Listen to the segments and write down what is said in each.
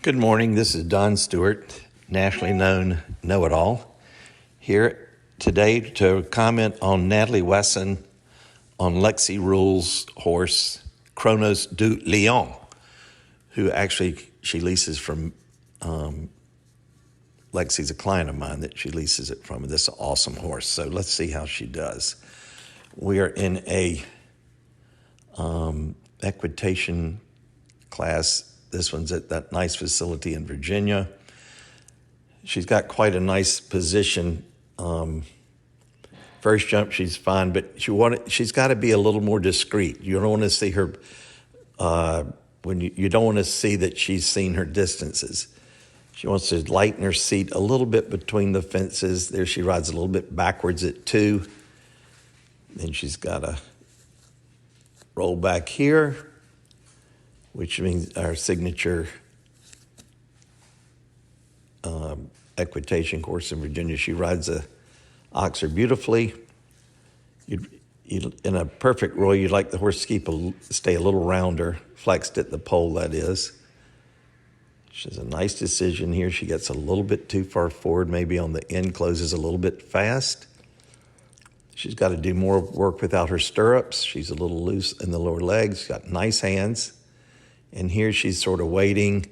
Good morning. This is Don Stewart, nationally known know-it-all, here today to comment on Natalie Wesson on Lexi Rule's horse, Chronos du Lion, who actually she leases from. Lexi's a client of mine that she leases it from. This awesome horse. So let's see how she does. We are in a equitation class. This one's at that nice facility in Virginia. She's got quite a nice position. First jump, she's fine, but she's got to be a little more discreet. You don't want to see her when you don't want to see that she's seen her distances. She wants to lighten her seat a little bit between the fences. There she rides a little bit backwards at 2. Then she's got to roll back here, which means our signature equitation course in Virginia. She rides a oxer beautifully. In a perfect roll, you'd like the horse to stay a little rounder, flexed at the pole, that is. She has a nice decision here. She gets a little bit too far forward, maybe on the end, closes a little bit fast. She's got to do more work without her stirrups. She's a little loose in the lower legs. She's got nice hands. And here she's sort of waiting.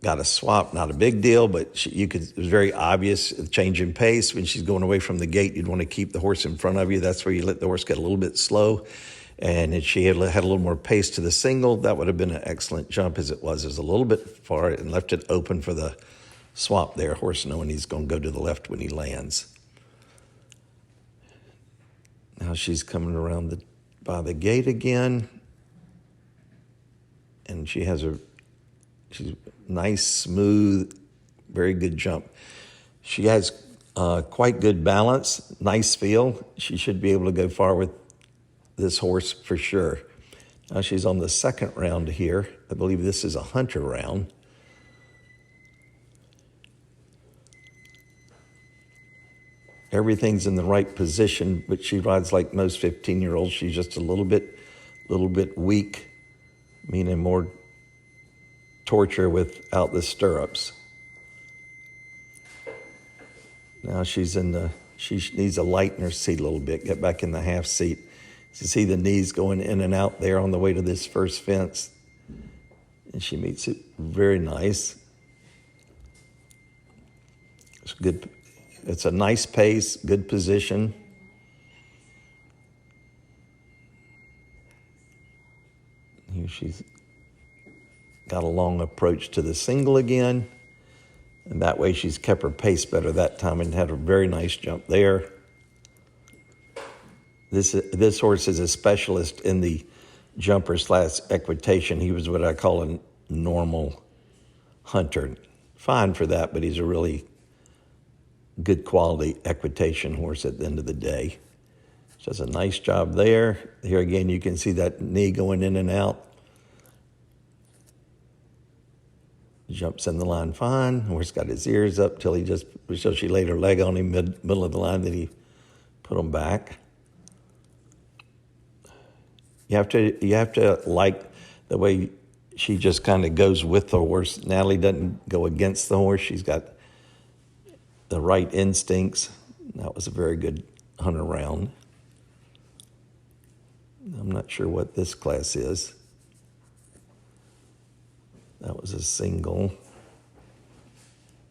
Got a swap, not a big deal, but it was very obvious, a change in pace. When she's going away from the gate, you'd want to keep the horse in front of you. That's where you let the horse get a little bit slow. And if she had a little more pace to the single, that would have been an excellent jump as it was. It was a little bit far and left it open for the swap there. Horse knowing he's going to go to the left when he lands. Now she's coming around by the gate again. And she's nice, smooth, very good jump. She has quite good balance, nice feel. She should be able to go far with this horse for sure. Now she's on the second round here. I believe this is a hunter round. Everything's in the right position, but she rides like most 15-year-olds. She's just a little bit weak, meaning more torture without the stirrups. Now she needs to lighten her seat a little bit, get back in the half seat. You see the knees going in and out there on the way to this first fence. And she meets it very nice. It's good. It's a nice pace, good position. Here she's got a long approach to the single again. And that way she's kept her pace better that time and had a very nice jump there. This horse is a specialist in the jumper / equitation. He was what I call a normal hunter. Fine for that, but he's a really good quality equitation horse at the end of the day. She does a nice job there. Here again, you can see that knee going in and out. Jumps in the line fine. Horse got his ears up till she laid her leg on him middle of the line, then he put them back. You have to like the way she just kind of goes with the horse. Natalie doesn't go against the horse. She's got the right instincts. That was a very good hunter round. I'm not sure what this class is. That was a single.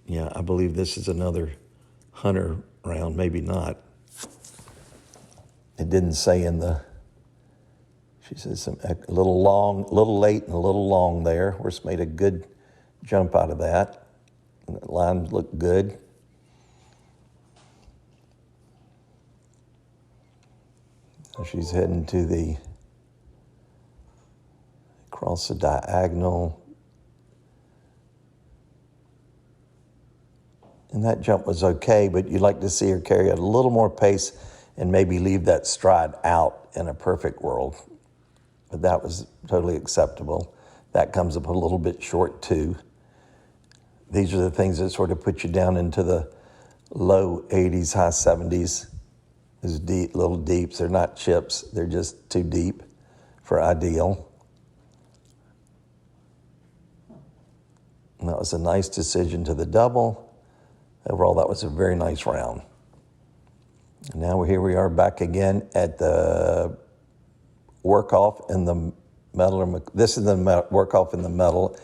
Yeah, I believe this is another hunter round, maybe not. It didn't say in the, she says a little long, a little late and a little long there. Horse made a good jump out of that. And the line looked good. So she's heading to across the diagonal. And that jump was okay, but you'd like to see her carry a little more pace and maybe leave that stride out in a perfect world. But that was totally acceptable. That comes up a little bit short too. These are the things that sort of put you down into the low 80s, high 70s. These deep, little deeps. They're not chips. They're just too deep for ideal. And that was a nice decision to the double. Overall, that was a very nice round. And now here we are back again at the work-off in the medal. This is the work-off in the medal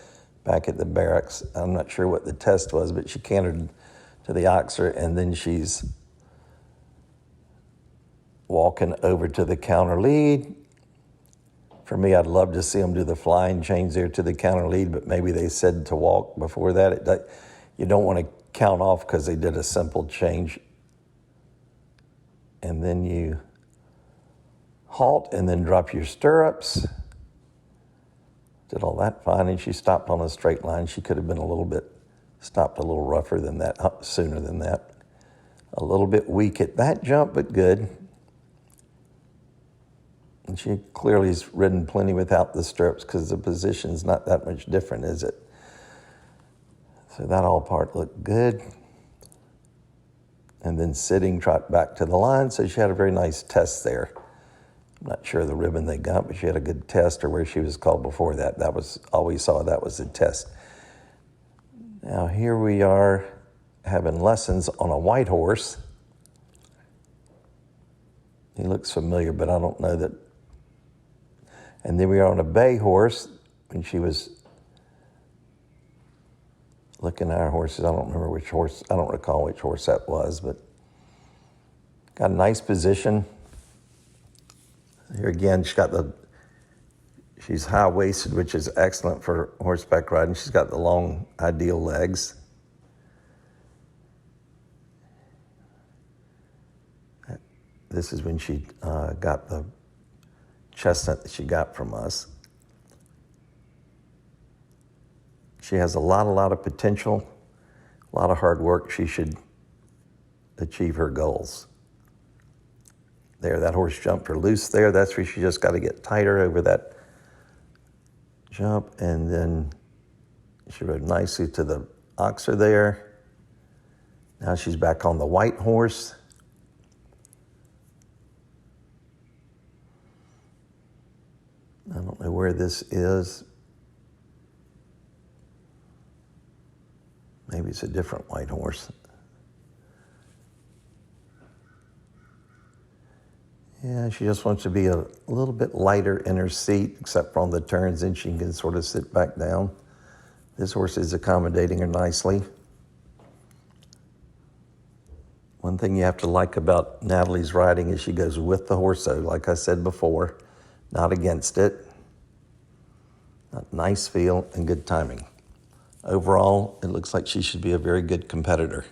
back at the barracks. I'm not sure what the test was, but she cantered to the oxer, and then she's walking over to the counter lead. For me, I'd love to see them do the flying change there to the counter lead, but maybe they said to walk before that. You don't want to count off because they did a simple change. And then you halt and then drop your stirrups. Did all that fine, and she stopped on a straight line. She could have been stopped a little rougher than that, sooner than that. A little bit weak at that jump, but good. And she clearly has ridden plenty without the stirrups because the position's not that much different, is it? So that all part looked good. And then sitting, trot back to the line. So she had a very nice test there. I'm not sure the ribbon they got, but she had a good test, or where she was called before that. That was all we saw. That was the test. Now here we are having lessons on a white horse. He looks familiar, but I don't know that. And then we are on a bay horse, and she was looking at our horses. I don't remember which horse, I don't recall which horse that was, but got a nice position. Here again, she's high-waisted, which is excellent for horseback riding. She's got the long, ideal legs. This is when she got the chestnut that she got from us. She has a lot of potential, a lot of hard work. She should achieve her goals. There, that horse jumped her loose there. That's where she just got to get tighter over that jump. And then she rode nicely to the oxer there. Now she's back on the white horse. I don't know where this is. Maybe it's a different white horse. Yeah, she just wants to be a little bit lighter in her seat, except for on the turns, and she can sort of sit back down. This horse is accommodating her nicely. One thing you have to like about Natalie's riding is she goes with the horse, so like I said before, not against it. Nice feel and good timing. Overall, it looks like she should be a very good competitor.